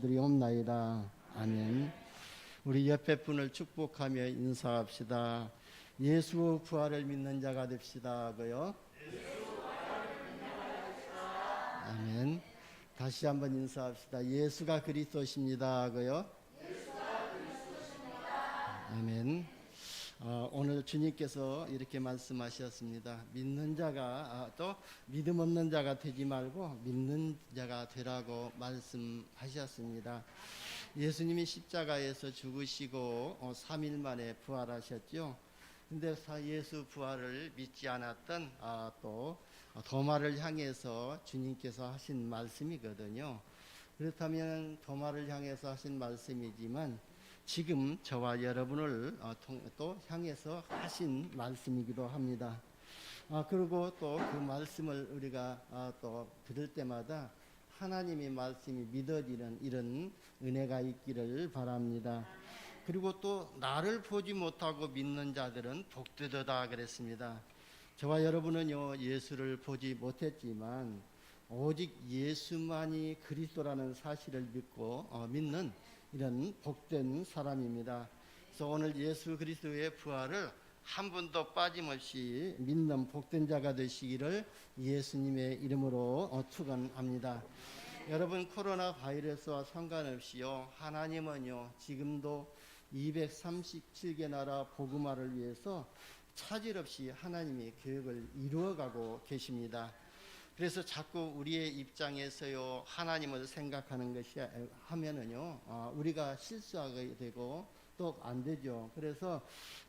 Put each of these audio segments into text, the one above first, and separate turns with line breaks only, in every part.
드리옵나이다. 아멘. 우리 옆에 분을 축복하며 인사합시다. 예수 부활을 믿는 자가 됩시다고요. 아멘. 다시 한번 인사합시다. 예수가 그리스도십니다고요. 아멘. 오늘 주님께서 이렇게 말씀하셨습니다. 믿는 자가 또 믿음 없는 자가 되지 말고 믿는 자가 되라고 말씀하셨습니다. 예수님이 십자가에서 죽으시고 3일 만에 부활하셨죠. 근데 예수 부활을 믿지 않았던 또 도마를 향해서 주님께서 하신 말씀이거든요. 그렇다면 도마를 향해서 하신 말씀이지만 지금 저와 여러분을 또 향해서 하신 말씀이기도 합니다. 그리고 또 그 말씀을 우리가 또 들을 때마다 하나님의 말씀이 믿어지는 이런 은혜가 있기를 바랍니다. 그리고 또 나를 보지 못하고 믿는 자들은 복되도다 그랬습니다. 저와 여러분은요, 예수를 보지 못했지만 오직 예수만이 그리스도라는 사실을 믿고 믿는 이런 복된 사람입니다. 그래서 오늘 예수 그리스도의 부활을 한 분도 빠짐없이 믿는 복된 자가 되시기를 예수님의 이름으로 축원합니다. 여러분, 코로나 바이러스와 상관없이요, 하나님은요 지금도 237개 나라 복음화를 위해서 차질 없이 하나님의 계획을 이루어가고 계십니다. 그래서 자꾸 우리의 입장에서요, 하나님을 생각하는 것이 하면은요, 우리가 실수하게 되고 또 안 되죠. 그래서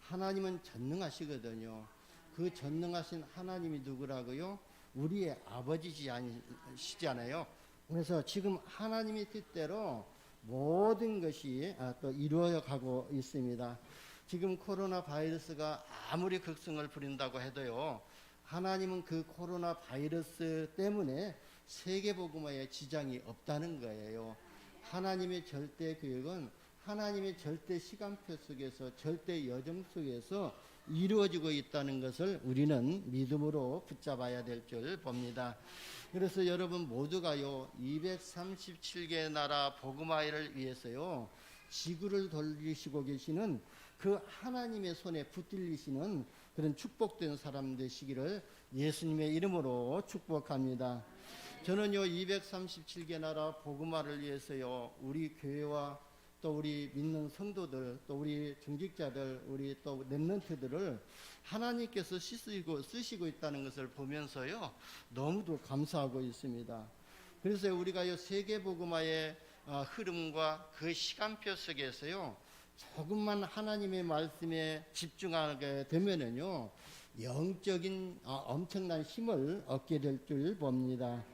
하나님은 전능하시거든요. 그 전능하신 하나님이 누구라고요? 우리의 아버지시잖아요. 그래서 지금 하나님의 뜻대로 모든 것이 또 이루어가고 있습니다. 지금 코로나 바이러스가 아무리 극성을 부린다고 해도요, 하나님은 그 코로나 바이러스 때문에 세계복음화에 지장이 없다는 거예요. 하나님의 절대 계획은 하나님의 절대 시간표 속에서 절대 여정 속에서 이루어지고 있다는 것을 우리는 믿음으로 붙잡아야 될 줄 봅니다. 그래서 여러분 모두가요, 237개 나라 복음화를 위해서요, 지구를 돌리시고 계시는 그 하나님의 손에 붙들리시는 그런 축복된 사람 되시기를 예수님의 이름으로 축복합니다. 저는요, 237개 나라 복음화를 위해서요, 우리 교회와 또 우리 믿는 성도들, 또 우리 중직자들, 우리 또 렘넌트들을 하나님께서 쓰시고 있다는 것을 보면서요, 너무도 감사하고 있습니다. 그래서 우리가 세계 복음화의 흐름과 그 시간표 속에서요, 조금만 하나님의 말씀에 집중하게 되면은요, 영적인 엄청난 힘을 얻게 될 줄 봅니다.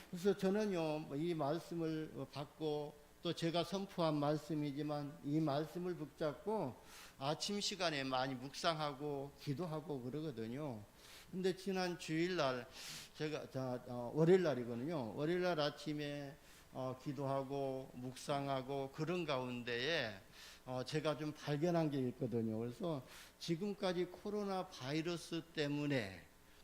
그래서 저는요, 이 말씀을 받고 또 제가 선포한 말씀이지만 이 말씀을 붙잡고 아침 시간에 많이 묵상하고 기도하고 그러거든요. 근데 지난 주일날 월요일 날이거든요. 월요일 날 아침에 기도하고 묵상하고 그런 가운데에 제가 좀 발견한 게 있거든요. 그래서 지금까지 코로나 바이러스 때문에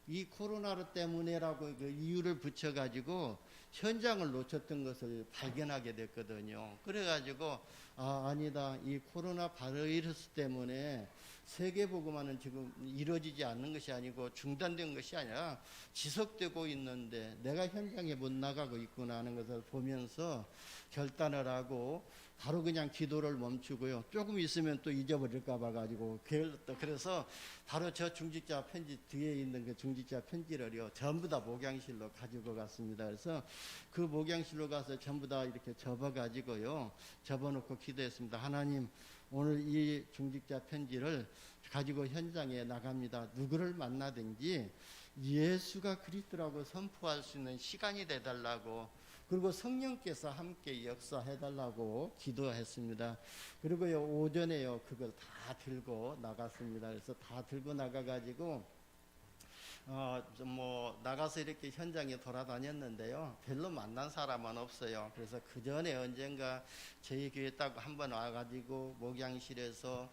이 코로나 때문에라고 그 이유를 붙여가지고 현장을 놓쳤던 것을 발견하게 됐거든요. 그래가지고 아니다, 이 코로나 바이러스 때문에 세계복음화는 지금 이루어지지 않는 것이 아니고 중단된 것이 아니라 지속되고 있는데 내가 현장에 못 나가고 있구나 하는 것을 보면서 결단을 하고 바로 그냥 기도를 멈추고요. 조금 있으면 또 잊어버릴까 봐 가지고 그래서 바로 저 중직자 편지 뒤에 있는 그 중직자 편지를요, 전부 다 목양실로 가지고 갔습니다. 그래서 그 목양실로 가서 전부 다 이렇게 접어 가지고요, 접어놓고 기도했습니다. 하나님, 오늘 이 중직자 편지를 가지고 현장에 나갑니다. 누구를 만나든지 예수가 그리스도라고 선포할 수 있는 시간이 되달라고, 그리고 성령께서 함께 역사해달라고 기도했습니다. 그리고요, 오전에요, 그걸 다 들고 나갔습니다. 그래서 다 들고 나가가지고 나가서 이렇게 현장에 돌아다녔는데요, 별로 만난 사람은 없어요. 그래서 그 전에 언젠가 저희 교회 딱 한번 와가지고 목양실에서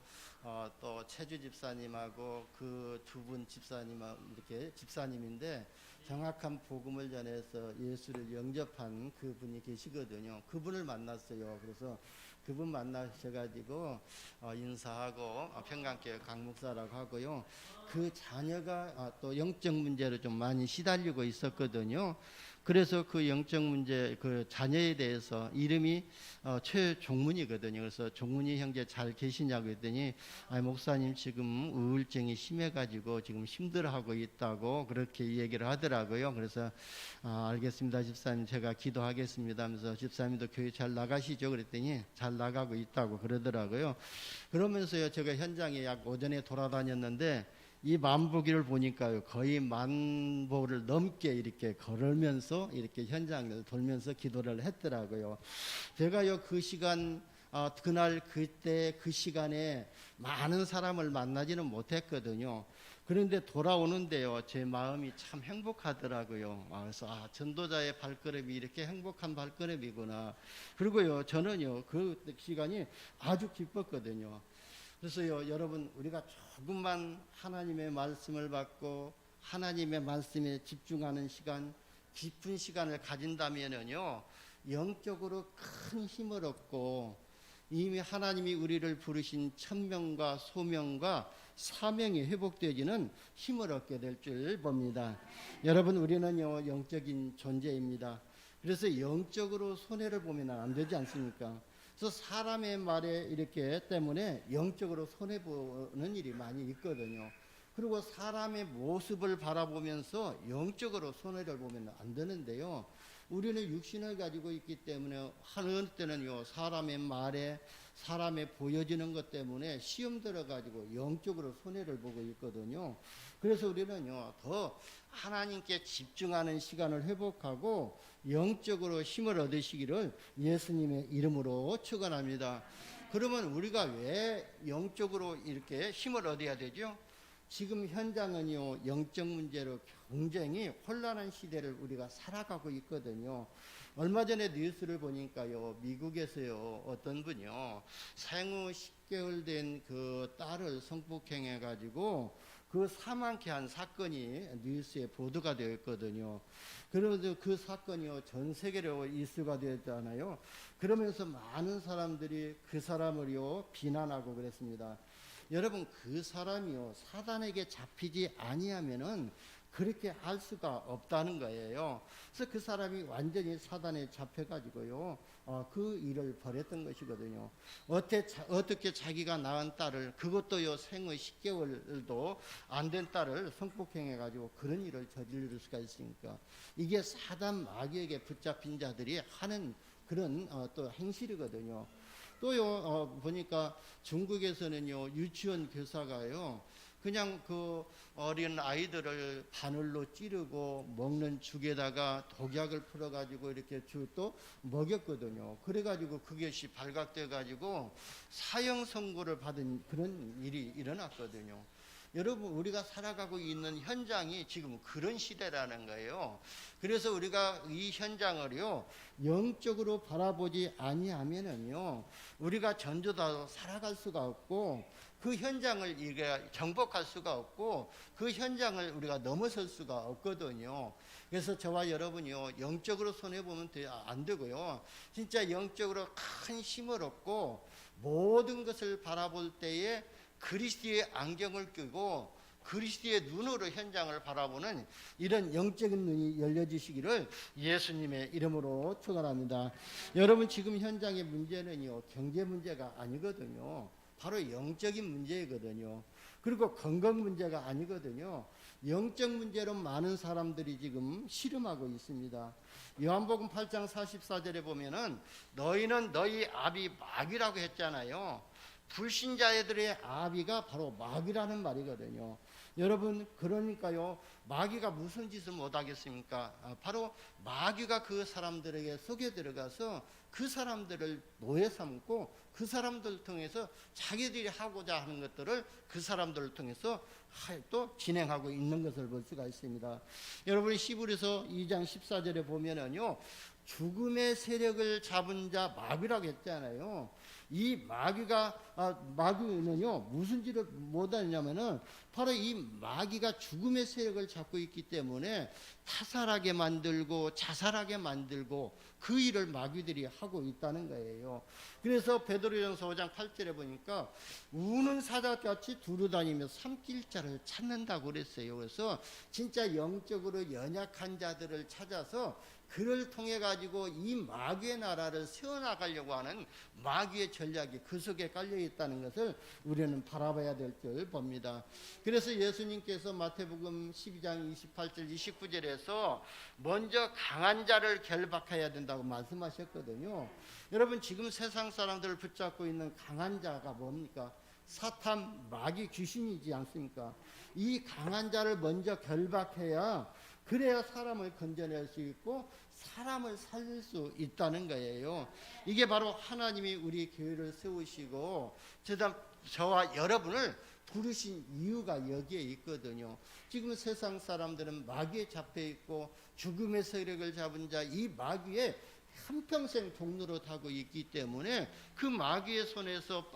또 최주 집사님하고 그 두 분 집사님, 이렇게 집사님인데 정확한 복음을 전해서 예수를 영접한 그분이 계시거든요. 그분을 만났어요. 그래서 그분 만나셔가지고 인사하고 평강교회 강목사라고 하고요. 그 자녀가 또 영적 문제로 좀 많이 시달리고 있었거든요. 그래서 그 영적 문제 그 자녀에 대해서 이름이 최종문이거든요. 그래서 종문이 형제 잘 계시냐고 했더니 목사님 지금 우울증이 심해가지고 지금 힘들어하고 있다고 그렇게 얘기를 하더라고요. 그래서 알겠습니다 집사님 제가 기도하겠습니다 하면서 집사님도 교회 잘 나가시죠 그랬더니 잘 나가고 있다고 그러더라고요. 그러면서요 제가 현장에 약 오전에 돌아다녔는데 이 만보기를 보니까요 거의 만보를 넘게 이렇게 걸으면서 이렇게 현장을 돌면서 기도를 했더라고요. 제가요 그 시간 그날 그때 그 시간에 많은 사람을 만나지는 못했거든요. 그런데 돌아오는데요 제 마음이 참 행복하더라고요. 그래서 전도자의 발걸음이 이렇게 행복한 발걸음이구나. 그리고요 저는요 그 시간이 아주 기뻤거든요. 그래서요 여러분 우리가 조금만 하나님의 말씀을 받고 하나님의 말씀에 집중하는 시간, 깊은 시간을 가진다면요 영적으로 큰 힘을 얻고 이미 하나님이 우리를 부르신 천명과 소명과 사명이 회복되어지는 힘을 얻게 될 줄 봅니다. 여러분 우리는요 영적인 존재입니다. 그래서 영적으로 손해를 보면 안 되지 않습니까? 그래서 사람의 말에 이렇게 때문에 영적으로 손해보는 일이 많이 있거든요. 그리고 사람의 모습을 바라보면서 영적으로 손해를 보면 안 되는데요. 우리는 육신을 가지고 있기 때문에 하는 때는요 사람의 말에 사람의 보여지는 것 때문에 시험 들어가지고 영적으로 손해를 보고 있거든요. 그래서 우리는요 더 하나님께 집중하는 시간을 회복하고 영적으로 힘을 얻으시기를 예수님의 이름으로 축원합니다. 그러면 우리가 왜 영적으로 이렇게 힘을 얻어야 되죠? 지금 현장은요 영적 문제로 굉장히 혼란한 시대를 우리가 살아가고 있거든요. 얼마 전에 뉴스를 보니까요 미국에서요 어떤 분이요 생후 10개월 된 그 딸을 성폭행해 가지고 그 사망케 한 사건이 뉴스에 보도가 되었거든요. 그래서 그 사건이요 전 세계로 이슈가 되었잖아요. 그러면서 많은 사람들이 그 사람을요 비난하고 그랬습니다. 여러분 그 사람이요 사단에게 잡히지 아니하면은 그렇게 할 수가 없다는 거예요. 그래서 그 사람이 완전히 사단에 잡혀가지고요 그 일을 벌였던 것이거든요. 어떻게 자기가 낳은 딸을 그것도요 생후 10개월도 안 된 딸을 성폭행해가지고 그런 일을 저지를 수가 있으니까 이게 사단 마귀에게 붙잡힌 자들이 하는 그런 또 행실이거든요. 또요 보니까 중국에서는요 유치원 교사가요 그냥 그 어린 아이들을 바늘로 찌르고 먹는 죽에다가 독약을 풀어가지고 이렇게 또 먹였거든요. 그래가지고 그것이 발각돼가지고 사형 선고를 받은 그런 일이 일어났거든요. 여러분 우리가 살아가고 있는 현장이 지금 그런 시대라는 거예요. 그래서 우리가 이 현장을요 영적으로 바라보지 아니하면은요 우리가 전도자로 살아갈 수가 없고 그 현장을 우리가 정복할 수가 없고 그 현장을 우리가 넘어설 수가 없거든요. 그래서 저와 여러분이요 영적으로 손해보면 안 되고요 진짜 영적으로 큰 힘을 얻고 모든 것을 바라볼 때에 그리스도의 안경을 끼고 그리스도의 눈으로 현장을 바라보는 이런 영적인 눈이 열려지시기를 예수님의 이름으로 축원합니다. 여러분 지금 현장의 문제는요 경제 문제가 아니거든요. 바로 영적인 문제이거든요. 그리고 건강 문제가 아니거든요. 영적 문제로 많은 사람들이 지금 씨름하고 있습니다. 요한복음 8장 44절에 보면은 너희는 너희 아비 마귀라고 했잖아요. 불신자들의 아비가 바로 마귀라는 말이거든요. 여러분 그러니까요 마귀가 무슨 짓을 못하겠습니까? 바로 마귀가 그 사람들에게 속에 들어가서 그 사람들을 노예 삼고 그 사람들을 통해서 자기들이 하고자 하는 것들을 그 사람들을 통해서 또 진행하고 있는 것을 볼 수가 있습니다. 여러분 히브리서 2장 14절에 보면은요 죽음의 세력을 잡은 자 마귀라고 했잖아요. 이 마귀는요 무슨 짓을 못하냐면은 바로 이 마귀가 죽음의 세력을 잡고 있기 때문에 타살하게 만들고 자살하게 만들고 그 일을 마귀들이 하고 있다는 거예요. 그래서 베드로전서 5장 8절에 보니까 우는 사자같이 두루다니며 삼킬 자를 찾는다고 그랬어요. 그래서 진짜 영적으로 연약한 자들을 찾아서 그를 통해 가지고 이 마귀의 나라를 세워나가려고 하는 마귀의 전략이 그 속에 깔려 있다는 것을 우리는 바라봐야 될 줄 봅니다. 그래서 예수님께서 마태복음 12장 28절 29절에서 먼저 강한 자를 결박해야 된다고 말씀하셨거든요. 여러분 지금 세상 사람들을 붙잡고 있는 강한 자가 뭡니까? 사탄, 마귀, 귀신이지 않습니까? 이 강한 자를 먼저 결박해야 그래야 사람을 건져낼 수 있고 사람을 살릴 수 있다는 거예요. 이게 바로 하나님이 우리 교회를 세우시고 저와 여러분을 부르신 이유가 여기에 있거든요. 지금 세상 사람들은 마귀에 잡혀 있고 죽음의 세력을 잡은 자 이 마귀의 한평생 종로로 타고 있기 때문에 그 마귀의 손에서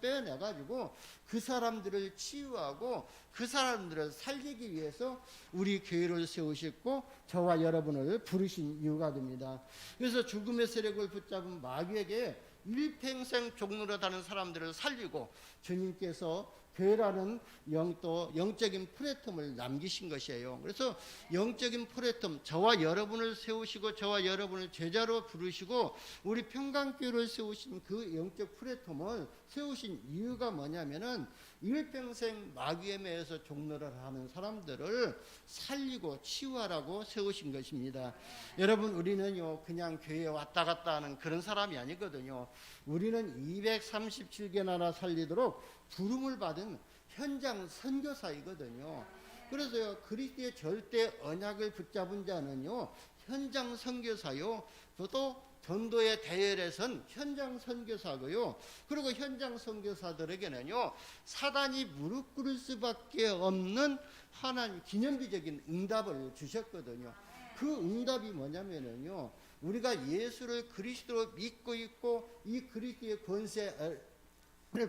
빼어내가지고 그 사람들을 치유하고 그 사람들을 살리기 위해서 우리 교회를 세우셨고 저와 여러분을 부르신 이유가 됩니다. 그래서 죽음의 세력을 붙잡은 마귀에게 일평생 종로로 다는 사람들을 살리고 주님께서 교회라는 영적인 플랫폼을 남기신 것이에요. 그래서 영적인 플랫폼, 저와 여러분을 세우시고 저와 여러분을 제자로 부르시고 우리 평강교회를 세우신 그 영적 플랫폼을 세우신 이유가 뭐냐면은 일평생 마귀에 매여서 종로를 하는 사람들을 살리고 치유하라고 세우신 것입니다. 여러분 우리는요 그냥 교회에 왔다 갔다 하는 그런 사람이 아니거든요. 우리는 237개 나라 살리도록 부름을 받은 현장 선교사이거든요. 그래서요 그리스도의 절대 언약을 붙잡은 자는요 현장 선교사요, 또 전도의 대열에 선 현장 선교사고요. 그리고 현장 선교사들에게는요 사단이 무릎 꿇을 수밖에 없는 하나님 기념비적인 응답을 주셨거든요. 그 응답이 뭐냐면요 우리가 예수를 그리스도로 믿고 있고 이 그리스도의 권세를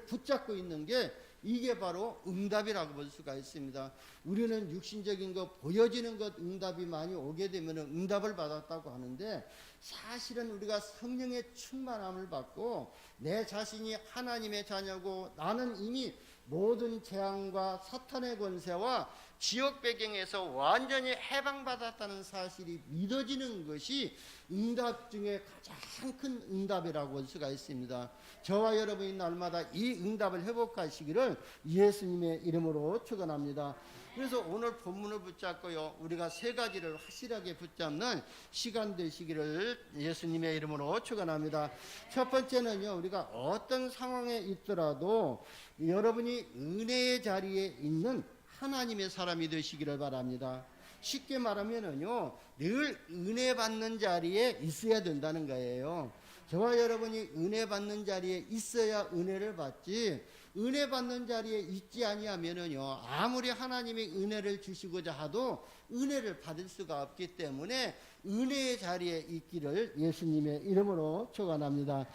붙잡고 있는 게 이게 바로 응답이라고 볼 수가 있습니다. 우리는 육신적인 것, 보여지는 것 응답이 많이 오게 되면 응답을 받았다고 하는데 사실은 우리가 성령의 충만함을 받고 내 자신이 하나님의 자녀고 나는 이미 모든 재앙과 사탄의 권세와 지역 배경에서 완전히 해방받았다는 사실이 믿어지는 것이 응답 중에 가장 큰 응답이라고 볼 수가 있습니다. 저와 여러분이 날마다 이 응답을 회복하시기를 예수님의 이름으로 축원합니다. 그래서 오늘 본문을 붙잡고요 우리가 세 가지를 확실하게 붙잡는 시간 되시기를 예수님의 이름으로 축원합니다. 첫 번째는요 우리가 어떤 상황에 있더라도 여러분이 은혜의 자리에 있는 하나님의 사람이 되시기를 바랍니다. 쉽게 말하면은요 늘 은혜 받는 자리에 있어야 된다는 거예요. 저와 여러분이 은혜 받는 자리에 있어야 은혜를 받지, 은혜 받는 자리에 있지 아니하면은요 아무리 하나님이 은혜를 주시고자 하도 은혜를 받을 수가 없기 때문에 은혜의 자리에 있기를 예수님의 이름으로 축원합니다.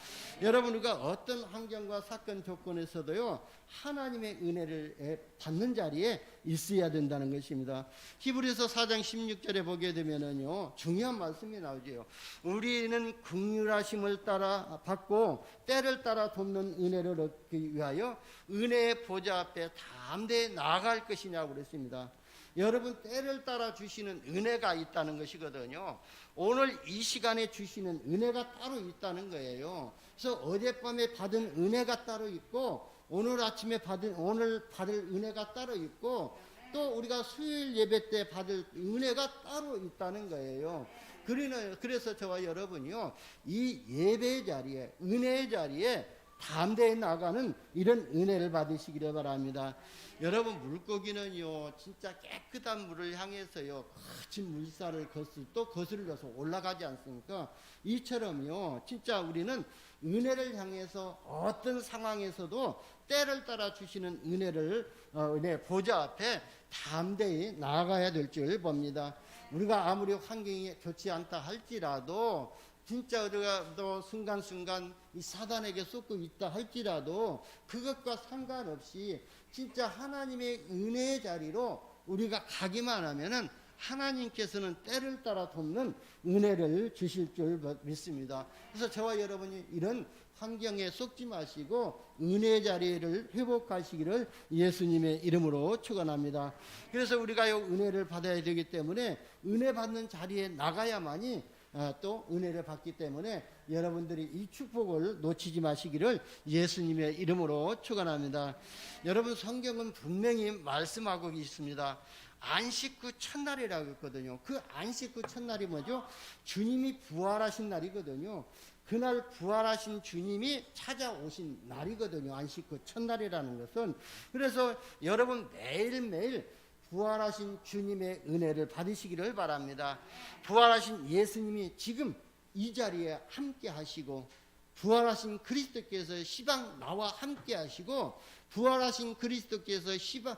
여러분 우리가 어떤 환경과 사건 조건에서도요 하나님의 은혜를 받는 자리에 있어야 된다는 것입니다. 히브리서 4장 16절에 보게 되면은요 중요한 말씀이 나오죠. 우리는 긍휼하심을 따라 받고 때를 따라 돕는 은혜를 얻기 위하여 은혜의 보좌 앞에 담대히 나아갈 것이냐고 그랬습니다. 여러분 때를 따라 주시는 은혜가 있다는 것이거든요. 오늘 이 시간에 주시는 은혜가 따로 있다는 거예요. 그래서 어젯밤에 받은 은혜가 따로 있고 오늘 아침에 오늘 받을 은혜가 따로 있고 또 우리가 수요일 예배 때 받을 은혜가 따로 있다는 거예요. 그래서 저와 여러분이요 이 예배의 자리에 은혜의 자리에 담대히 나가는 이런 은혜를 받으시기를 바랍니다. 여러분 물고기는요 진짜 깨끗한 물을 향해서요 거친 물살을 또 거슬러서 올라가지 않습니까? 이처럼요 진짜 우리는 은혜를 향해서 어떤 상황에서도 때를 따라 주시는 은혜 보좌 앞에 담대히 나아가야 될 줄 봅니다. 우리가 아무리 환경이 좋지 않다 할지라도 진짜 우리가 또 순간순간 이 사단에게 쏟고 있다 할지라도 그것과 상관없이 진짜 하나님의 은혜의 자리로 우리가 가기만 하면은 하나님께서는 때를 따라 돕는 은혜를 주실 줄 믿습니다. 그래서 저와 여러분이 이런 환경에 쏟지 마시고 은혜의 자리를 회복하시기를 예수님의 이름으로 축원합니다. 그래서 우리가 이 은혜를 받아야 되기 때문에 은혜 받는 자리에 나가야만이 또 은혜를 받기 때문에 여러분들이 이 축복을 놓치지 마시기를 예수님의 이름으로 축원합니다. 여러분, 성경은 분명히 말씀하고 있습니다. 안식 후 첫날이라고 했거든요. 그 안식 후 첫날이 뭐죠? 주님이 부활하신 날이거든요. 그날 부활하신 주님이 찾아오신 날이거든요. 안식 후 첫날이라는 것은. 그래서 여러분 매일매일 부활하신 주님의 은혜를 받으시기를 바랍니다. 부활하신 예수님이 지금 이 자리에 함께 하시고, 부활하신 그리스도께서 시방 나와 함께 하시고, 부활하신 그리스도께서 시방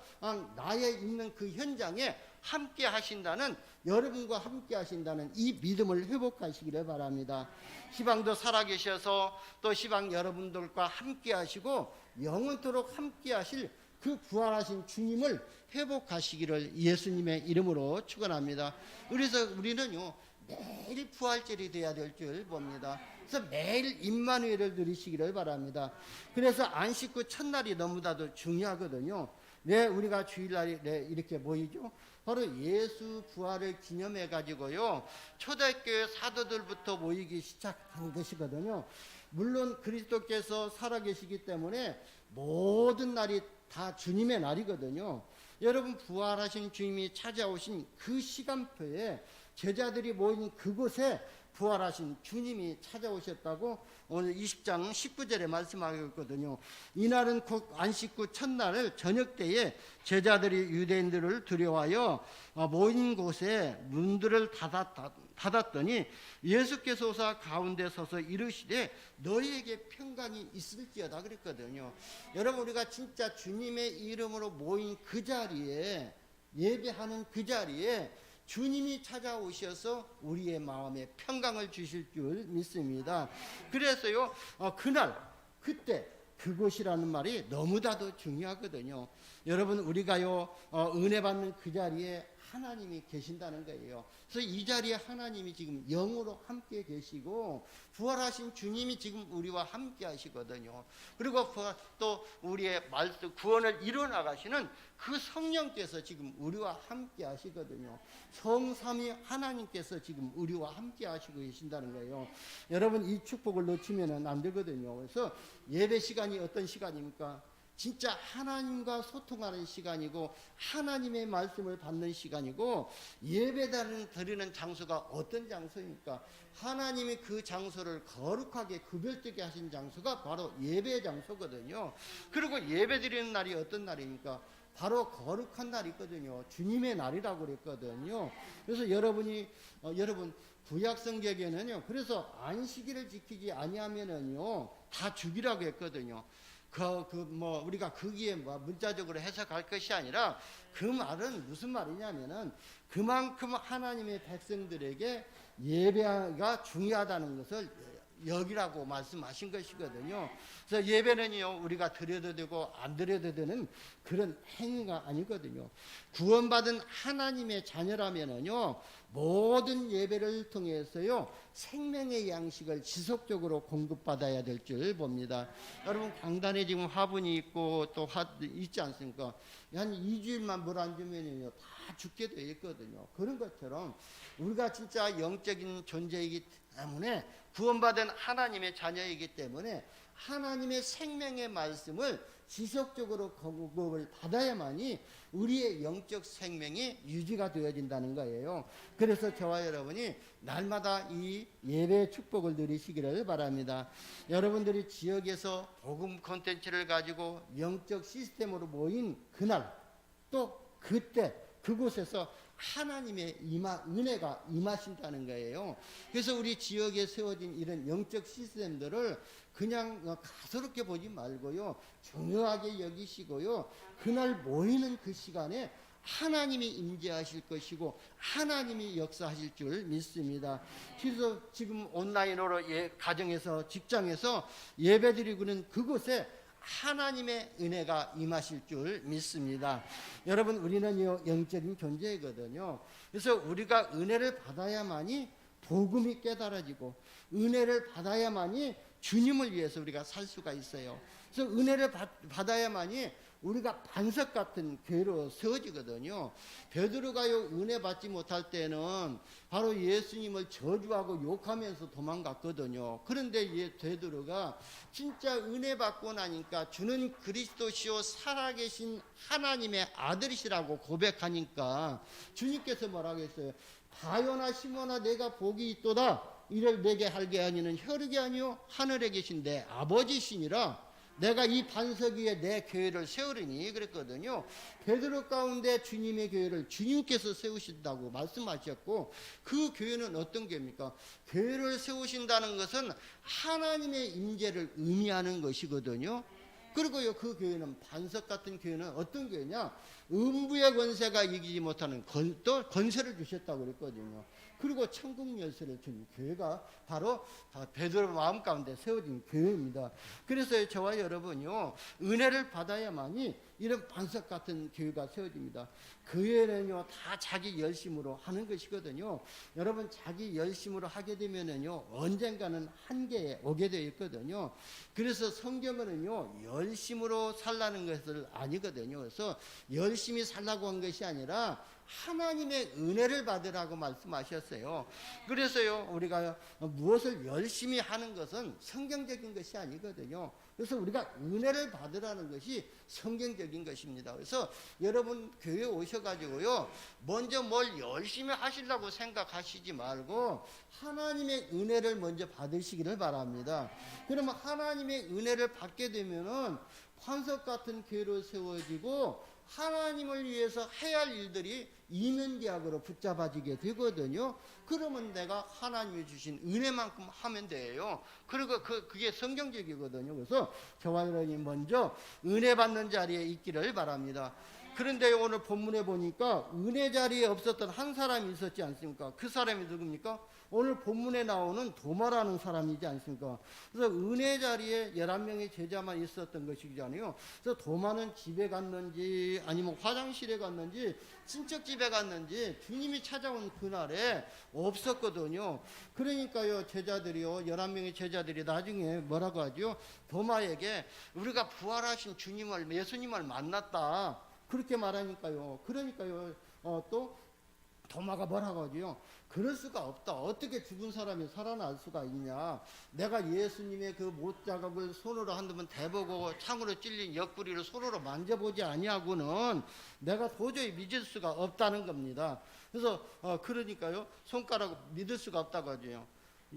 나에 있는 그 현장에 함께 하신다는, 여러분과 함께 하신다는 이 믿음을 회복하시기를 바랍니다. 시방도 살아계셔서 또 시방 여러분들과 함께 하시고 영원토록 함께 하실 그 부활하신 주님을 회복하시기를 예수님의 이름으로 축원합니다. 그래서 우리는요 매일 부활절이 돼야 될 줄 봅니다. 그래서 매일 임마누엘을 누리시기를 바랍니다. 그래서 안식 후 첫날이 너무나도 중요하거든요. 왜 우리가 주일날에 이렇게 모이죠? 바로 예수 부활을 기념해 가지고요 초대교회 사도들부터 모이기 시작한 것이거든요. 물론 그리스도께서 살아계시기 때문에 모든 날이 다 주님의 날이거든요. 여러분, 부활하신 주님이 찾아오신 그 시간표에 제자들이 모인 그곳에 부활하신 주님이 찾아오셨다고 오늘 20장 19절에 말씀하고 있거든요. 이날은 곧 안식 후 첫날 저녁 때에 제자들이 유대인들을 두려워하여 모인 곳에 문들을 닫았더니 예수께서 오사 가운데 서서 이르시되 너희에게 평강이 있을지어다 그랬거든요. 여러분, 우리가 진짜 주님의 이름으로 모인 그 자리에, 예배하는 그 자리에 주님이 찾아오셔서 우리의 마음에 평강을 주실 줄 믿습니다. 그래서요 그날, 그때, 그곳이라는 말이 너무나도 중요하거든요. 여러분, 우리가요 은혜 받는 그 자리에 하나님이 계신다는 거예요. 그래서 이 자리에 하나님이 지금 영으로 함께 계시고 부활하신 주님이 지금 우리와 함께 하시거든요. 그리고 또 우리의 말씀 구원을 이뤄나가시는 그 성령께서 지금 우리와 함께 하시거든요. 성삼위 하나님께서 지금 우리와 함께 하시고 계신다는 거예요. 여러분, 이 축복을 놓치면 안 되거든요. 그래서 예배 시간이 어떤 시간입니까? 진짜 하나님과 소통하는 시간이고 하나님의 말씀을 받는 시간이고, 예배 드리는 장소가 어떤 장소입니까? 하나님이 그 장소를 거룩하게 구별되게 하신 장소가 바로 예배 장소거든요. 그리고 예배 드리는 날이 어떤 날입니까? 바로 거룩한 날이거든요. 주님의 날이라고 그랬거든요. 그래서 여러분 구약 성경에는요 그래서 안식일을 지키지 아니하면은요 다 죽이라고 했거든요. 우리가 거기에 문자적으로 해석할 것이 아니라 그 말은 무슨 말이냐면은 그만큼 하나님의 백성들에게 예배가 중요하다는 것을 여기라고 말씀하신 것이거든요. 그래서 예배는요 우리가 드려도 되고 안 드려도 되는 그런 행위가 아니거든요. 구원받은 하나님의 자녀라면은요 모든 예배를 통해서요 생명의 양식을 지속적으로 공급받아야 될 줄 봅니다. 여러분, 강단에 지금 화분이 있고 또 있지 않습니까? 한 2주일만 물 안 주면요 다 죽게 되어 있거든요. 그런 것처럼 우리가 진짜 영적인 존재이기 때문에, 구원받은 하나님의 자녀이기 때문에 하나님의 생명의 말씀을 지속적으로 공급을 받아야만이 우리의 영적 생명이 유지가 되어진다는 거예요. 그래서 저와 여러분이 날마다 이 예배의 축복을 누리시기를 바랍니다. 여러분들이 지역에서 복음 콘텐츠를 가지고 영적 시스템으로 모인 그날, 또 그때 그곳에서 하나님의 은혜가 임하신다는 거예요. 그래서 우리 지역에 세워진 이런 영적 시스템들을 그냥 가소롭게 보지 말고요 중요하게 여기시고요 그날 모이는 그 시간에 하나님이 임재하실 것이고 하나님이 역사하실 줄 믿습니다. 그래서 지금 온라인으로 가정에서 직장에서 예배드리고는 그곳에 하나님의 은혜가 임하실 줄 믿습니다. 여러분, 우리는 영적인 존재이거든요. 그래서 우리가 은혜를 받아야만이 복음이 깨달아지고 은혜를 받아야만이 주님을 위해서 우리가 살 수가 있어요. 그래서 은혜를 받아야만이 우리가 반석 같은 교회로 세워지거든요. 베드로가요, 은혜 받지 못할 때는 바로 예수님을 저주하고 욕하면서 도망갔거든요. 그런데 베드로가 진짜 은혜 받고 나니까 주는 그리스도시요 살아계신 하나님의 아들이시라고 고백하니까 주님께서 뭐라고 했어요? 바요나 시몬아, 내가 복이 있도다. 이를 내게 할게 아니는 혈육이 아니요 하늘에 계신 내 아버지시니라. 내가 이 반석 위에 내 교회를 세우리니 그랬거든요. 베드로 가운데 주님의 교회를 주님께서 세우신다고 말씀하셨고, 그 교회는 어떤 교회입니까? 교회를 세우신다는 것은 하나님의 임재를 의미하는 것이거든요. 그리고요, 그 교회는, 반석 같은 교회는 어떤 교회냐? 음부의 권세가 이기지 못하는 또 권세를 주셨다고 그랬거든요. 그리고 천국 열쇠를 준 교회가 바로 베드로 마음 가운데 세워진 교회입니다. 그래서 저와 여러분요, 은혜를 받아야만이 이런 반석 같은 교회가 세워집니다. 교회는요, 다 자기 열심으로 하는 것이거든요. 여러분, 자기 열심으로 하게 되면은요, 언젠가는 한계에 오게 되어 있거든요. 그래서 성경은요, 열심으로 살라는 것을 아니거든요. 그래서 열심히 살라고 한 것이 아니라 하나님의 은혜를 받으라고 말씀하셨어요. 그래서요, 우리가 무엇을 열심히 하는 것은 성경적인 것이 아니거든요. 그래서 우리가 은혜를 받으라는 것이 성경적인 것입니다. 그래서 여러분, 교회 오셔가지고요, 먼저 뭘 열심히 하시려고 생각하시지 말고 하나님의 은혜를 먼저 받으시기를 바랍니다. 그러면 하나님의 은혜를 받게 되면은 반석 같은 교회로 세워지고 하나님을 위해서 해야 할 일들이 이면계약으로 붙잡아지게 되거든요. 그러면 내가 하나님이 주신 은혜만큼 하면 돼요. 그리고 그게 성경적이거든요. 그래서 저와 여러분이 먼저 은혜 받는 자리에 있기를 바랍니다. 그런데 오늘 본문에 보니까 은혜 자리에 없었던 한 사람이 있었지 않습니까? 그 사람이 누굽니까? 오늘 본문에 나오는 도마라는 사람이지 않습니까? 그래서 은혜 자리에 11명의 제자만 있었던 것이잖아요. 그래서 도마는 집에 갔는지 아니면 화장실에 갔는지 친척 집에 갔는지 주님이 찾아온 그날에 없었거든요. 그러니까요, 제자들이요, 11명의 제자들이 나중에 뭐라고 하죠? 도마에게 우리가 부활하신 주님을, 예수님을 만났다, 그렇게 말하니까요. 그러니까요, 또 도마가 뭐라고 하죠? 그럴 수가 없다. 어떻게 죽은 사람이 살아날 수가 있냐? 내가 예수님의 그 못자국을 손으로 한두번 대보고 창으로 찔린 옆구리를 손으로 만져보지 아니하고는 내가 도저히 믿을 수가 없다는 겁니다. 그래서 그러니까요, 손가락 믿을 수가 없다고 하죠.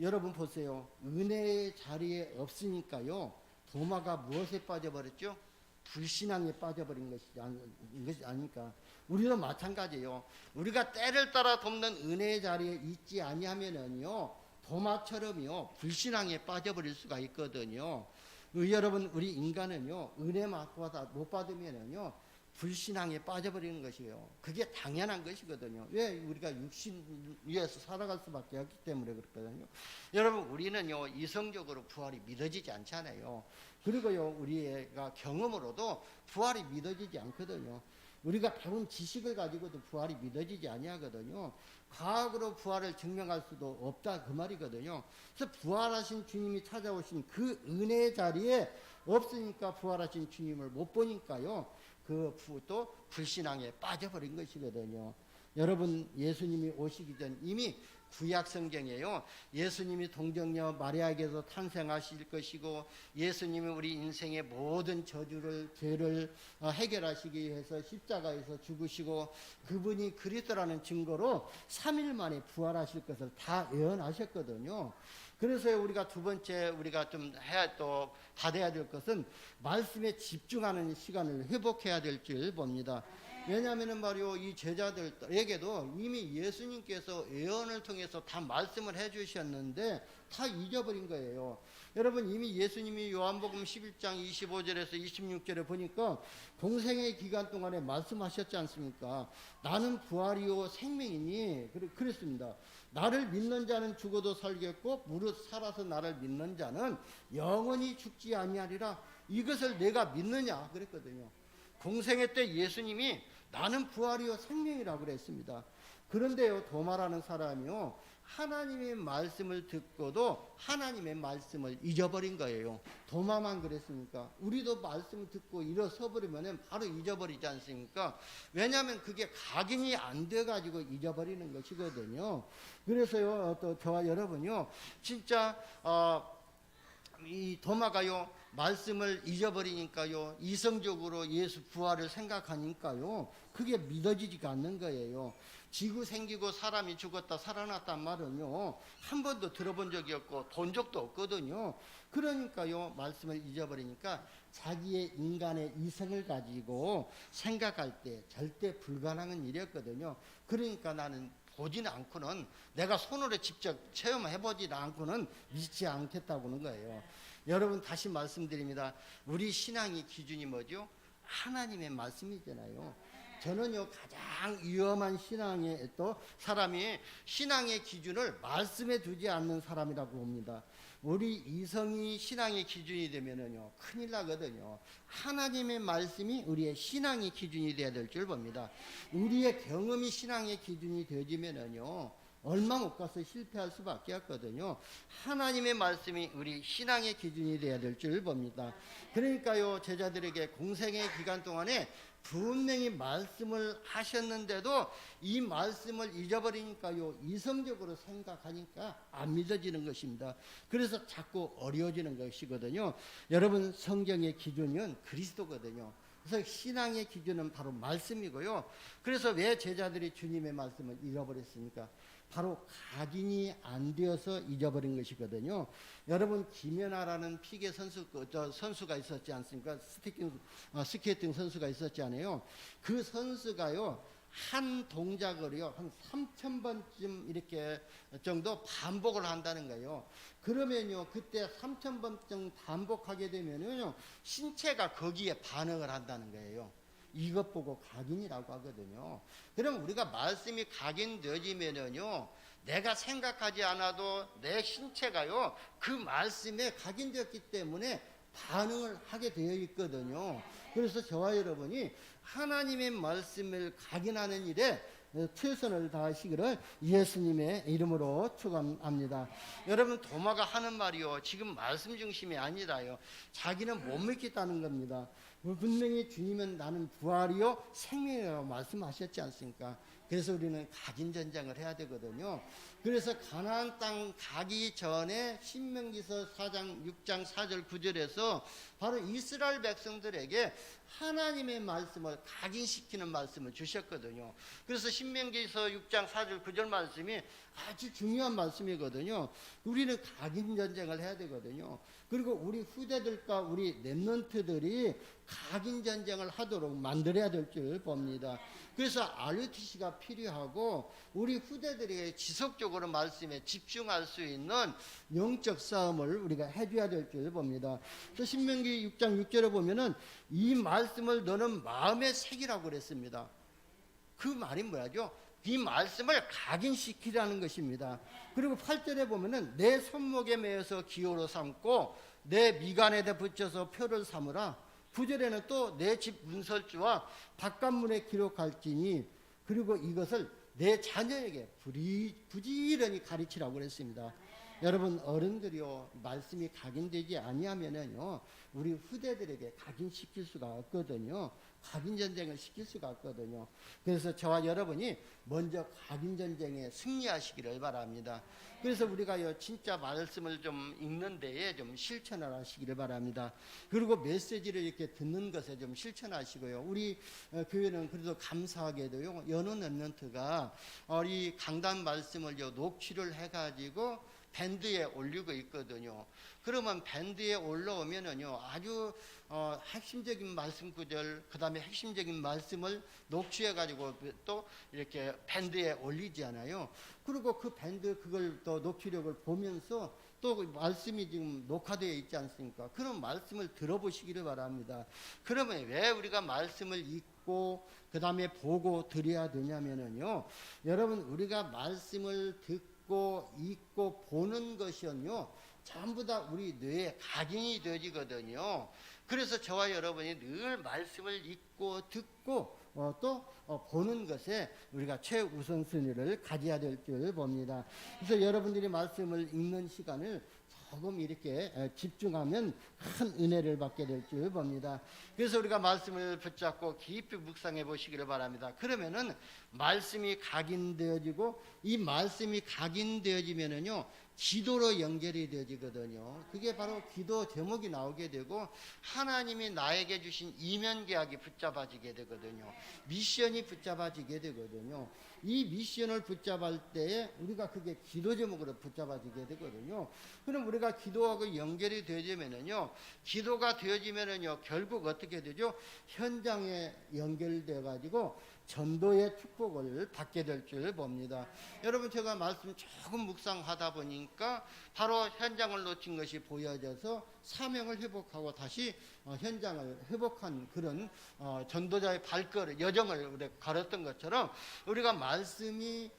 여러분 보세요. 은혜의 자리에 없으니까요, 도마가 무엇에 빠져버렸죠? 불신앙에 빠져버린 것이 아닐까. 우리도 마찬가지예요. 우리가 때를 따라 돕는 은혜의 자리에 있지 아니하면은요, 도마처럼요, 불신앙에 빠져버릴 수가 있거든요. 여러분, 우리 인간은요, 은혜 못 받으면은요, 불신앙에 빠져버리는 것이에요. 그게 당연한 것이거든요. 왜? 우리가 육신 위에서 살아갈 수밖에 없기 때문에 그렇거든요. 여러분, 우리는요, 이성적으로 부활이 믿어지지 않잖아요. 그리고요, 우리가 경험으로도 부활이 믿어지지 않거든요. 우리가 배운 지식을 가지고도 부활이 믿어지지 아니하거든요. 과학으로 부활을 증명할 수도 없다, 그 말이거든요. 그래서 부활하신 주님이 찾아오신 그 은혜의 자리에 없으니까 부활하신 주님을 못 보니까요, 또 불신앙에 빠져버린 것이거든요. 여러분, 예수님이 오시기 전 이미 구약 성경이에요. 예수님이 동정녀 마리아에게서 탄생하실 것이고, 예수님이 우리 인생의 모든 저주를, 죄를 해결하시기 위해서 십자가에서 죽으시고, 그분이 그리스도라는 증거로 3일 만에 부활하실 것을 다 예언하셨거든요. 그래서 우리가 두 번째 우리가 좀 받아야 될 것은 말씀에 집중하는 시간을 회복해야 될 줄 봅니다. 왜냐하면 말이요, 이 제자들에게도 이미 예수님께서 예언을 통해서 다 말씀을 해주셨는데 다 잊어버린 거예요. 여러분 이미 예수님이 요한복음 11장 25절에서 26절에 보니까 공생의 기간 동안에 말씀하셨지 않습니까? 나는 부활이요 생명이니 그랬습니다. 나를 믿는 자는 죽어도 살겠고 무릇 살아서 나를 믿는 자는 영원히 죽지 아니하리라. 이것을 내가 믿느냐 그랬거든요. 공생애 때 예수님이 나는 부활이요 생명이라고 그랬습니다. 그런데요, 도마라는 사람이요, 하나님의 말씀을 듣고도 하나님의 말씀을 잊어버린 거예요. 도마만 그랬습니까? 우리도 말씀을 듣고 일어서 버리면 바로 잊어버리지 않습니까? 왜냐하면 그게 각인이 안 돼가지고 잊어버리는 것이거든요. 그래서요, 또 저와 여러분요, 진짜 이 도마가요, 말씀을 잊어버리니까요, 이성적으로 예수 부활을 생각하니까요, 그게 믿어지지가 않는 거예요. 지구 생기고 사람이 죽었다 살아났단 말은요, 한 번도 들어본 적이 없고 본 적도 없거든요. 그러니까요, 말씀을 잊어버리니까 자기의 인간의 이성을 가지고 생각할 때 절대 불가능한 일이었거든요. 그러니까 나는 보지는 않고는, 내가 손으로 직접 체험해보지 않고는 믿지 않겠다고 하는 거예요. 여러분, 다시 말씀드립니다. 우리 신앙의 기준이 뭐죠? 하나님의 말씀이잖아요. 저는요, 가장 위험한 신앙의 또 사람이 신앙의 기준을 말씀에 두지 않는 사람이라고 봅니다. 우리 이성이 신앙의 기준이 되면은요, 큰일 나거든요. 하나님의 말씀이 우리의 신앙의 기준이 되어야 될 줄 봅니다. 우리의 경험이 신앙의 기준이 되어지면은요, 얼마 못 가서 실패할 수밖에 없거든요. 하나님의 말씀이 우리 신앙의 기준이 되어야 될 줄 봅니다. 그러니까요, 제자들에게 공생의 기간 동안에 분명히 말씀을 하셨는데도 이 말씀을 잊어버리니까요, 이성적으로 생각하니까 안 믿어지는 것입니다. 그래서 자꾸 어려워지는 것이거든요. 여러분, 성경의 기준은 그리스도거든요. 그래서 신앙의 기준은 바로 말씀이고요. 그래서 왜 제자들이 주님의 말씀을 잃어버렸습니까? 바로 각인이 안 되어서 잊어버린 것이거든요. 여러분, 김연아라는 피겨 선수가 있었지 않습니까? 스케이팅 선수가 있었지 않아요? 그 선수가요, 한 동작을요, 한 3,000번쯤 이렇게 정도 반복을 한다는 거예요. 그러면요, 그때 3,000번쯤 반복하게 되면요, 신체가 거기에 반응을 한다는 거예요. 이것 보고 각인이라고 하거든요. 그럼 우리가 말씀이 각인되어지면요, 내가 생각하지 않아도 내 신체가요, 그 말씀에 각인되었기 때문에 반응을 하게 되어 있거든요. 그래서 저와 여러분이 하나님의 말씀을 각인하는 일에 최선을 다하시기를 예수님의 이름으로 축원합니다. 여러분, 도마가 하는 말이요, 지금 말씀 중심이 아니라요, 자기는 못 믿겠다는 겁니다. 분명히 주님은 나는 부활이요 생명이라고 말씀하셨지 않습니까? 그래서 우리는 각인전쟁을 해야 되거든요. 그래서 가나안 땅 가기 전에 신명기서 4장 6장 4절 9절에서 바로 이스라엘 백성들에게 하나님의 말씀을 각인시키는 말씀을 주셨거든요. 그래서 신명기서 6장 4절 9절 말씀이 아주 중요한 말씀이거든요. 우리는 각인전쟁을 해야 되거든요. 그리고 우리 후대들과 우리 렘넌트들이 각인전쟁을 하도록 만들어야 될 줄 봅니다. 그래서 RUTC가 필요하고 우리 후대들에게 지속적으로 말씀에 집중할 수 있는 영적 싸움을 우리가 해줘야 될 줄 봅니다. 그래서 신명기 6장 6절에 보면은 이 말씀을 너는 마음에 새기라고 그랬습니다. 그 말이 뭐야죠? 이 말씀을 각인시키라는 것입니다. 그리고 8절에 보면은 내 손목에 매어서 기호로 삼고 내 미간에다 붙여서 표를 삼으라. 9절에는 또 내 집 문설주와 바깥문에 기록할지니 그리고 이것을 내 자녀에게 부지런히 가르치라고 그랬습니다. 여러분, 어른들이요, 말씀이 각인되지 아니하면은요, 우리 후대들에게 각인시킬 수가 없거든요. 각인전쟁을 시킬 수가 없거든요. 그래서 저와 여러분이 먼저 각인전쟁에 승리하시기를 바랍니다. 그래서 우리가요, 진짜 말씀을 좀 읽는 데에 좀 실천을 하시기를 바랍니다. 그리고 메시지를 이렇게 듣는 것에 좀 실천하시고요. 우리 교회는 그래도 감사하게도요, 여느 렘넌트가 이 강단 말씀을요, 녹취를 해가지고 밴드에 올리고 있거든요. 그러면 밴드에 올라오면은요, 아주 핵심적인 말씀 구절, 그 다음에 핵심적인 말씀을 녹취해가지고 또 이렇게 밴드에 올리지 않아요. 그리고 그 밴드 그걸 또 녹취력을 보면서 또 말씀이 지금 녹화되어 있지 않습니까? 그런 말씀을 들어보시기를 바랍니다. 그러면 왜 우리가 말씀을 읽고 그 다음에 보고 드려야 되냐면요, 여러분 우리가 말씀을 듣고 읽고 보는 것이요 전부 다 우리 뇌에 각인이 되어지거든요. 그래서 저와 여러분이 늘 말씀을 읽고 듣고 또 보는 것에 우리가 최우선순위를 가져야 될 줄 봅니다. 그래서 여러분들이 말씀을 읽는 시간을 조금 이렇게 집중하면 큰 은혜를 받게 될 줄 봅니다. 그래서 우리가 말씀을 붙잡고 깊이 묵상해 보시기를 바랍니다. 그러면은 말씀이 각인되어지고 이 말씀이 각인되어지면은요 기도로 연결이 되어지거든요. 그게 바로 기도 제목이 나오게 되고 하나님이 나에게 주신 이면 계약이 붙잡아지게 되거든요. 미션이 붙잡아지게 되거든요. 이 미션을 붙잡을 때에 우리가 그게 기도 제목으로 붙잡아지게 되거든요. 그럼 우리가 기도하고 연결이 되어지면은요, 기도가 되어지면은요, 결국 어떻게 되죠? 현장에 연결되어 가지고 전도의 축복을 받게 될 줄 봅니다. 여러분 제가 말씀 조금 묵상하다 보니까 바로 현장을 놓친 것이 보여져서 사명을 회복하고 다시 현장을 회복한 그런 전도자의 발걸음 여정을 우리가 걸었던 것처럼 우리가 말씀이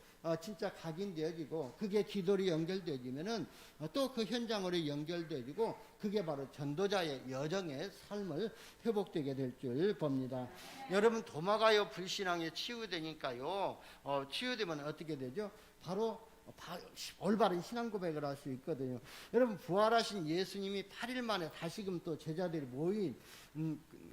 진짜 각인되어지고 그게 기도로 연결되어지면은 또 그 현장으로 연결되어지고 그게 바로 전도자의 여정의 삶을 회복되게 될 줄 봅니다. 여러분 도마가요 불신앙에 치유되니까요 치유되면 어떻게 되죠? 바로 올바른 신앙 고백을 할 수 있거든요. 여러분 부활하신 예수님이 8일 만에 다시금 또 제자들이 모인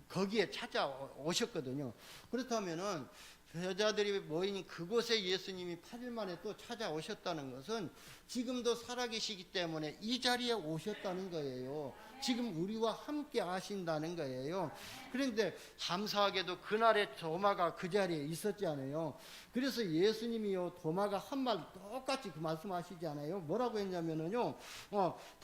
거기에 찾아오셨거든요. 그렇다면은 제자들이 모인 그곳에 예수님이 8일 만에 또 찾아오셨다는 것은 지금도 살아계시기 때문에 이 자리에 오셨다는 거예요. 지금 우리와 함께 하신다는 거예요. 그런데 감사하게도 그날에 도마가 그 자리에 있었지 않아요. 그래서 예수님이요 도마가 한 말 똑같이 그 말씀하시지 않아요. 뭐라고 했냐면은요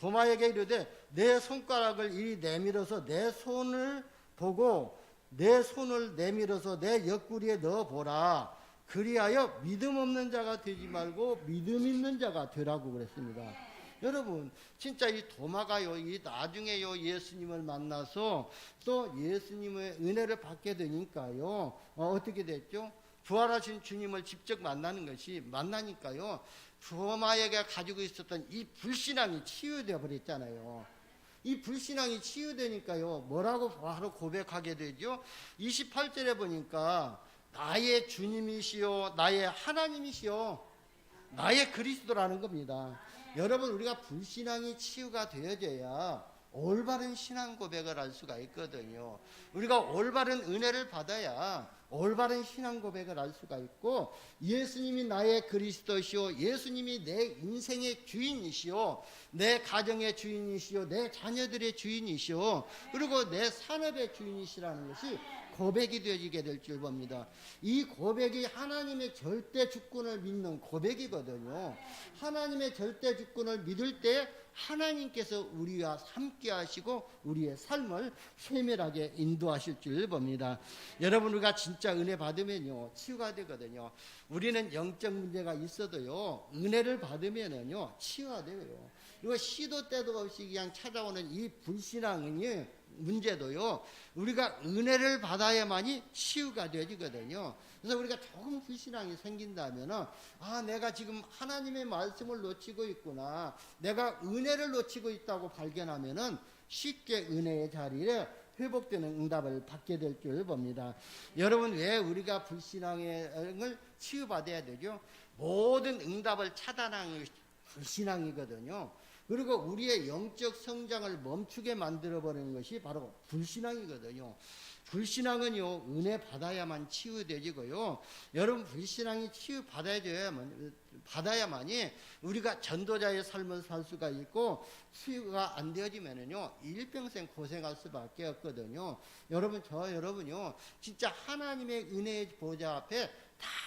도마에게 이르되 내 손가락을 이리 내밀어서 내 손을 보고 내 손을 내밀어서 내 옆구리에 넣어보라. 그리하여 믿음 없는 자가 되지 말고 믿음 있는 자가 되라고 그랬습니다. 여러분 진짜 이 도마가요 이 나중에요 예수님을 만나서 또 예수님의 은혜를 받게 되니까요 어떻게 됐죠? 부활하신 주님을 직접 만나니까요 도마에게 가지고 있었던 이 불신앙이 치유되어 버렸잖아요. 이 불신앙이 치유되니까요 뭐라고 바로 고백하게 되죠? 28절에 보니까 나의 주님이시요 나의 하나님이시요 나의 그리스도라는 겁니다. 여러분 우리가 불신앙이 치유가 되어져야 올바른 신앙 고백을 할 수가 있거든요. 우리가 올바른 은혜를 받아야 올바른 신앙 고백을 할 수가 있고 예수님이 나의 그리스도시요 예수님이 내 인생의 주인이시요 내 가정의 주인이시요 내 자녀들의 주인이시요 그리고 내 산업의 주인이시라는 것이 고백이 되어지게 될 줄 봅니다. 이 고백이 하나님의 절대 주권을 믿는 고백이거든요. 하나님의 절대 주권을 믿을 때 하나님께서 우리와 함께 하시고 우리의 삶을 세밀하게 인도하실 줄 봅니다. 여러분 우리가 진짜 은혜 받으면요 치유가 되거든요. 우리는 영적 문제가 있어도요 은혜를 받으면은요 치유가 돼요. 이거 시도 때도 없이 그냥 찾아오는 이 불신앙이 문제도요 우리가 은혜를 받아야만이 치유가 되어지거든요. 그래서 우리가 조금 불신앙이 생긴다면은 내가 지금 하나님의 말씀을 놓치고 있구나 내가 은혜를 놓치고 있다고 발견하면은 쉽게 은혜의 자리에 회복되는 응답을 받게 될 줄 봅니다. 여러분 왜 우리가 불신앙을 치유받아야 되죠? 모든 응답을 차단하는 것이 불신앙이거든요. 그리고 우리의 영적 성장을 멈추게 만들어버리는 것이 바로 불신앙이거든요. 불신앙은요 은혜 받아야만 치유되지고요. 여러분 불신앙이 받아야만이 우리가 전도자의 삶을 살 수가 있고 치유가 안 되어지면은요 일평생 고생할 수밖에 없거든요. 여러분요 진짜 하나님의 은혜의 보좌 앞에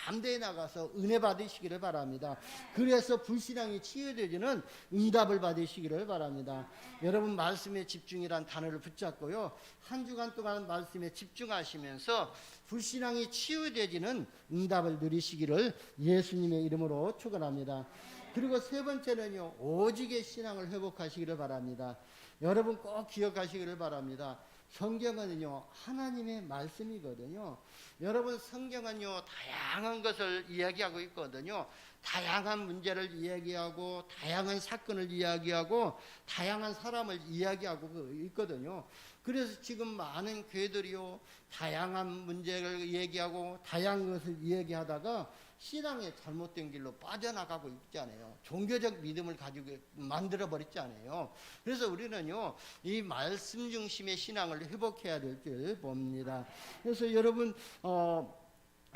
담대히 나가서 은혜 받으시기를 바랍니다. 그래서 불신앙이 치유되지는 응답을 받으시기를 바랍니다. 여러분 말씀에 집중이란 단어를 붙잡고요 한 주간 동안 말씀에 집중하시면서 불신앙이 치유되지는 응답을 누리시기를 예수님의 이름으로 축원합니다. 그리고 세 번째는요, 오직의 신앙을 회복하시기를 바랍니다. 여러분 꼭 기억하시기를 바랍니다. 성경은요, 하나님의 말씀이거든요. 여러분, 성경은요, 다양한 것을 이야기하고 있거든요. 다양한 문제를 이야기하고, 다양한 사건을 이야기하고, 다양한 사람을 이야기하고 있거든요. 그래서 지금 많은 교회들이요, 다양한 문제를 얘기하고, 다양한 것을 이야기하다가, 신앙의 잘못된 길로 빠져나가고 있잖아요. 종교적 믿음을 가지고 만들어버렸잖아요. 그래서 우리는요, 이 말씀 중심의 신앙을 회복해야 될 줄 봅니다. 그래서 여러분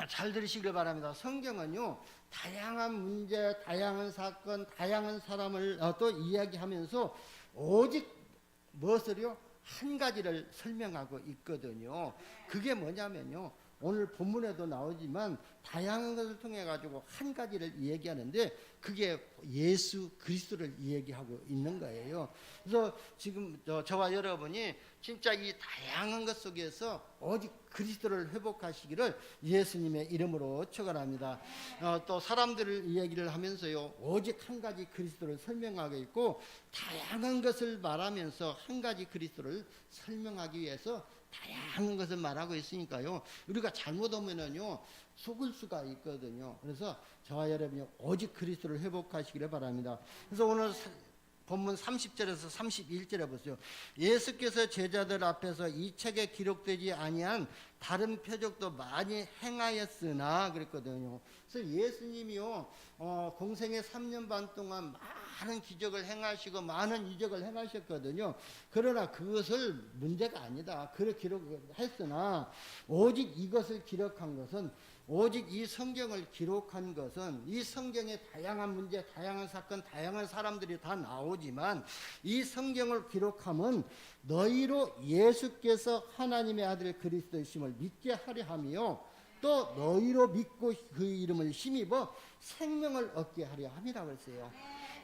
잘 들으시길 바랍니다. 성경은요, 다양한 문제, 다양한 사건, 다양한 사람을 또 이야기하면서 오직 무엇을요? 한 가지를 설명하고 있거든요. 그게 뭐냐면요, 오늘 본문에도 나오지만 다양한 것을 통해 가지고 한 가지를 얘기하는데, 그게 예수 그리스도를 얘기하고 있는 거예요. 그래서 지금 저와 여러분이 진짜 이 다양한 것 속에서 오직 그리스도를 회복하시기를 예수님의 이름으로 축원합니다. 또 사람들을 얘기를 하면서요, 오직 한 가지 그리스도를 설명하고 있고, 다양한 것을 말하면서 한 가지 그리스도를 설명하기 위해서 다양한 것을 말하고 있으니까요, 우리가 잘못하면은요 속을 수가 있거든요. 그래서 저와 여러분이 오직 그리스도를 회복하시기를 바랍니다. 그래서 오늘 본문 30절에서 31절에 보세요. 예수께서 제자들 앞에서 이 책에 기록되지 아니한 다른 표적도 많이 행하였으나 그랬거든요. 그래서 예수님이요, 공생의 3년 반 동안 많은 기적을 행하시고 많은 이적을 행하셨거든요. 그러나 그것을 문제가 아니다, 그렇게 기록했으나 오직 이것을 기록한 것은, 오직 이 성경을 기록한 것은, 이 성경에 다양한 문제, 다양한 사건, 다양한 사람들이 다 나오지만 이 성경을 기록함은 너희로 예수께서 하나님의 아들 그리스도이심을 믿게 하려 하며, 또 너희로 믿고 그 이름을 힘입어 생명을 얻게 하려 함이라고 했어요.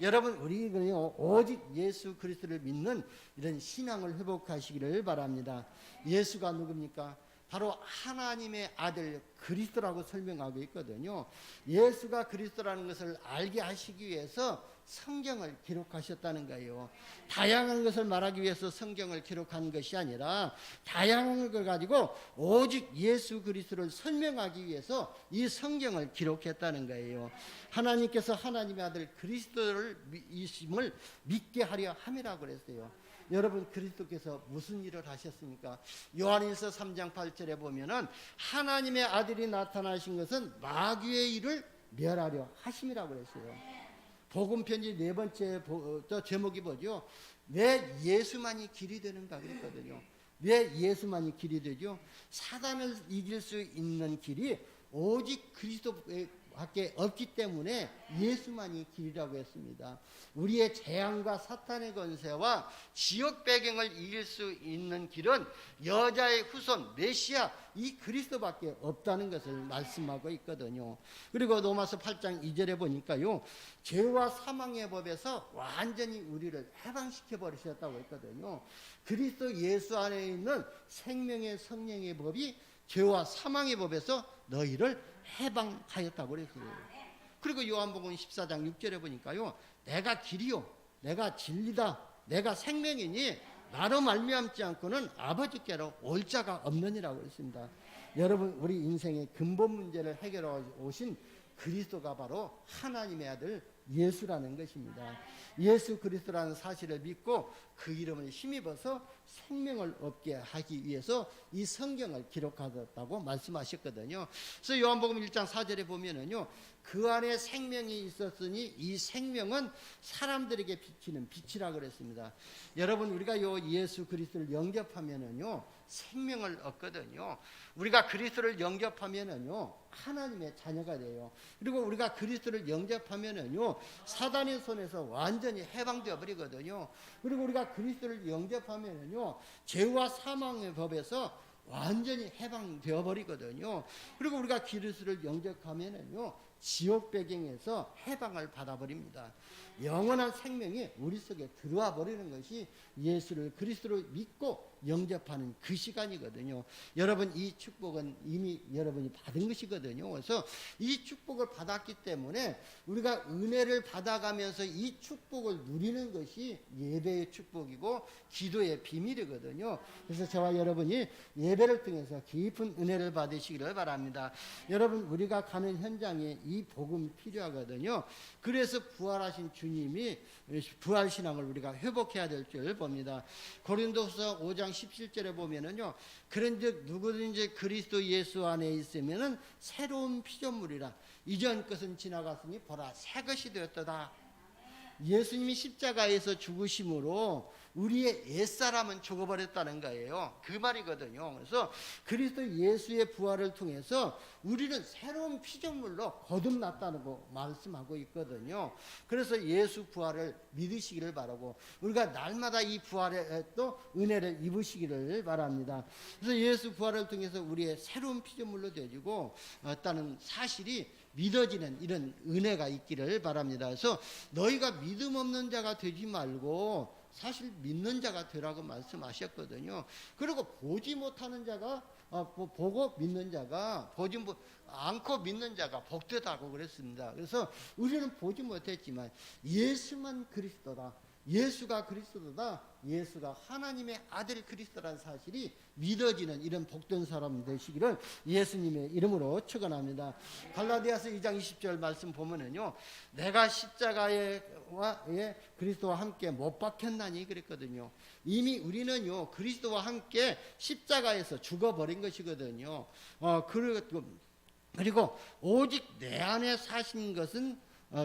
여러분, 우리는요, 오직 예수 그리스도를 믿는 이런 신앙을 회복하시기를 바랍니다. 예수가 누굽니까? 바로 하나님의 아들 그리스도라고 설명하고 있거든요. 예수가 그리스도라는 것을 알게 하시기 위해서 성경을 기록하셨다는 거예요. 다양한 것을 말하기 위해서 성경을 기록한 것이 아니라, 다양한 걸 가지고 오직 예수 그리스도를 설명하기 위해서 이 성경을 기록했다는 거예요. 하나님께서 하나님의 아들 그리스도를 이심을 믿게 하려 함이라고 그랬어요. 여러분, 그리스도께서 무슨 일을 하셨습니까? 요한일서 3장 8절에 보면은 하나님의 아들이 나타나신 것은 마귀의 일을 멸하려 하심이라고 그랬어요. 복음 편지 네 번째 제목이 뭐죠? 왜 예수만이 길이 되는가 그랬거든요. 왜 예수만이 길이 되죠? 사단을 이길 수 있는 길이 오직 그리스도밖에 없기 때문에 예수만이 길이라고 했습니다. 우리의 재앙과 사탄의 권세와 지옥 배경을 이길 수 있는 길은 여자의 후손 메시아 이 그리스도밖에 없다는 것을 말씀하고 있거든요. 그리고 로마서 8장 2절에 보니까요, 죄와 사망의 법에서 완전히 우리를 해방시켜 버리셨다고 했거든요. 그리스도 예수 안에 있는 생명의 성령의 법이 죄와 사망의 법에서 너희를 해방하였다고 그랬어요. 그리고 요한복음 14장 6절에 보니까요, 내가 길이요, 내가 진리다, 내가 생명이니 나로 말미암지 않고는 아버지께로 올 자가 없느니라고 했습니다. 여러분, 우리 인생의 근본 문제를 해결해 오신 그리스도가 바로 하나님의 아들 예수라는 것입니다. 예수 그리스도라는 사실을 믿고 그 이름을 힘입어서 생명을 얻게 하기 위해서 이 성경을 기록하셨다고 말씀하셨거든요. 그래서 요한복음 1장 4절에 보면은요, 그 안에 생명이 있었으니 이 생명은 사람들에게 비치는 빛이라고 그랬습니다. 여러분, 우리가 요 예수 그리스도를 영접하면은요, 생명을 얻거든요. 우리가 그리스도를 영접하면은요, 하나님의 자녀가 돼요. 그리고 우리가 그리스도를 영접하면은요, 사단의 손에서 완전히 해방되어 버리거든요. 그리고 우리가 그리스도를 영접하면은요, 죄와 사망의 법에서 완전히 해방되어 버리거든요. 그리고 우리가 그리스도를 영접하면은요, 지옥 배경에서 해방을 받아버립니다. 영원한 생명이 우리 속에 들어와 버리는 것이 예수를 그리스도로 믿고 영접하는 그 시간이거든요. 여러분, 이 축복은 이미 여러분이 받은 것이거든요. 그래서 이 축복을 받았기 때문에 우리가 은혜를 받아가면서 이 축복을 누리는 것이 예배의 축복이고 기도의 비밀이거든요. 그래서 저와 여러분이 예배를 통해서 깊은 은혜를 받으시기를 바랍니다. 여러분, 우리가 가는 현장에 이 복음 필요하거든요. 그래서 부활하신 주님이 부활신앙을 우리가 회복해야 될 줄 봅니다. 고린도서 5장 17절에 보면은요, 그런즉 누구든지 그리스도 예수 안에 있으면은 새로운 피조물이라, 이전 것은 지나갔으니 보라 새 것이 되었도다. 예수님이 십자가에서 죽으심으로 우리의 옛사람은 죽어버렸다는 거예요. 그 말이거든요. 그래서 그리스도 예수의 부활을 통해서 우리는 새로운 피조물로 거듭났다는 거 말씀하고 있거든요. 그래서 예수 부활을 믿으시기를 바라고, 우리가 날마다 이 부활에 또 은혜를 입으시기를 바랍니다. 그래서 예수 부활을 통해서 우리의 새로운 피조물로 되어지고 있다는 사실이 믿어지는 이런 은혜가 있기를 바랍니다. 그래서 너희가 믿음 없는 자가 되지 말고 사실 믿는 자가 되라고 말씀하셨거든요. 그리고 보지 못하는 자가 보고 믿는 자가, 보지 않고 믿는 자가 복되다고 그랬습니다. 그래서 우리는 보지 못했지만 예수만 그리스도다, 예수가 그리스도다, 예수가 하나님의 아들 그리스도라는 사실이 믿어지는 이런 복된 사람 되시기를 예수님의 이름으로 축원합니다. 갈라디아서 2장 20절 말씀 보면은요, 내가 십자가에 그리스도와 함께 못 박혔나니 그랬거든요. 이미 우리는요 그리스도와 함께 십자가에서 죽어버린 것이거든요. 그리고 오직 내 안에 사신 것은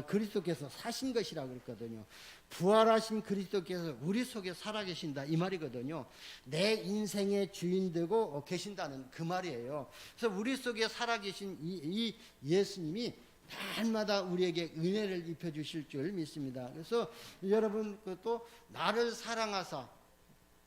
그리스도께서 사신 것이라고 그랬거든요. 부활하신 그리스도께서 우리 속에 살아계신다 이 말이거든요. 내 인생의 주인 되고 계신다는 그 말이에요. 그래서 우리 속에 살아계신 이 예수님이 날마다 우리에게 은혜를 입혀주실 줄 믿습니다. 그래서 여러분, 또 나를 사랑하사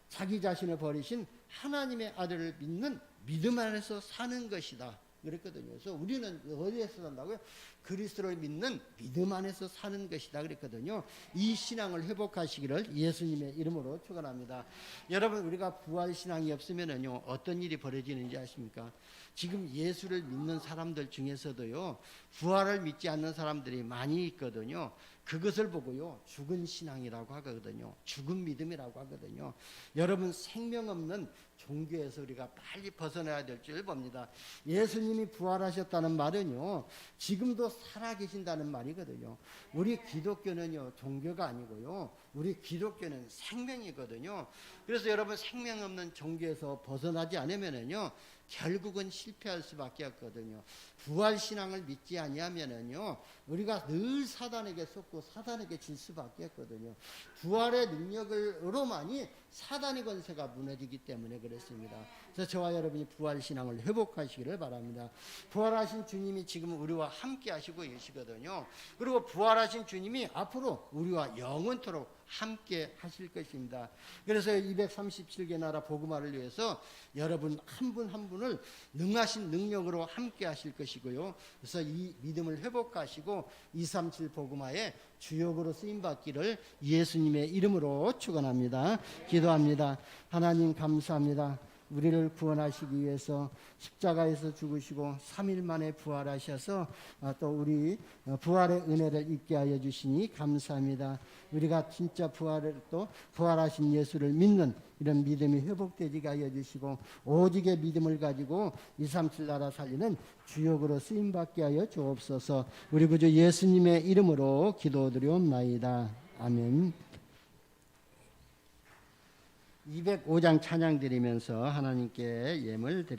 자기 자신을 버리신 하나님의 아들을 믿는 믿음 안에서 사는 것이다 그랬거든요. 그래서 우리는 어디에서 산다고요? 그리스도를 믿는 믿음 안에서 사는 것이다 그랬거든요. 이 신앙을 회복하시기를 예수님의 이름으로 축원합니다. 여러분, 우리가 부활 신앙이 없으면은요 어떤 일이 벌어지는지 아십니까? 지금 예수를 믿는 사람들 중에서도요 부활을 믿지 않는 사람들이 많이 있거든요. 그것을 보고요 죽은 신앙이라고 하거든요. 죽은 믿음이라고 하거든요. 여러분, 생명 없는 종교에서 우리가 빨리 벗어나야 될 줄 봅니다. 예수님이 부활하셨다는 말은요 지금도 살아계신다는 말이거든요. 우리 기독교는요 종교가 아니고요, 우리 기독교는 생명이거든요. 그래서 여러분, 생명 없는 종교에서 벗어나지 않으면은요 결국은 실패할 수밖에 없거든요. 부활 신앙을 믿지 아니하면은요 우리가 늘 사단에게 속고 사단에게 질 수밖에 없거든요. 부활의 능력으로만이 사단의 권세가 무너지기 때문에 그렇습니다. 그래서 저와 여러분이 부활 신앙을 회복하시기를 바랍니다. 부활하신 주님이 지금 우리와 함께 하시고 계시거든요. 그리고 부활하신 주님이 앞으로 우리와 영원토록 함께 하실 것입니다. 그래서 237개 나라 복음화를 위해서 여러분 한 분 한 분을 능하신 능력으로 함께 하실 것이고요. 그래서 이 믿음을 회복하시고 237 복음화에 주역으로 쓰임받기를 예수님의 이름으로 축원합니다. 기도합니다. 하나님 감사합니다. 우리를 구원하시기 위해서 십자가에서 죽으시고 3일 만에 부활하셔서 또 우리 부활의 은혜를 입게 하여 주시니 감사합니다. 우리가 진짜 부활하신 예수를 믿는 이런 믿음이 회복되게 하여 주시고 오직의 믿음을 가지고 237 나라 살리는 주역으로 쓰임받게 하여 주옵소서. 우리 구주 예수님의 이름으로 기도드리옵나이다. 아멘. 205장 찬양 드리면서 하나님께 예물 드리겠습니다.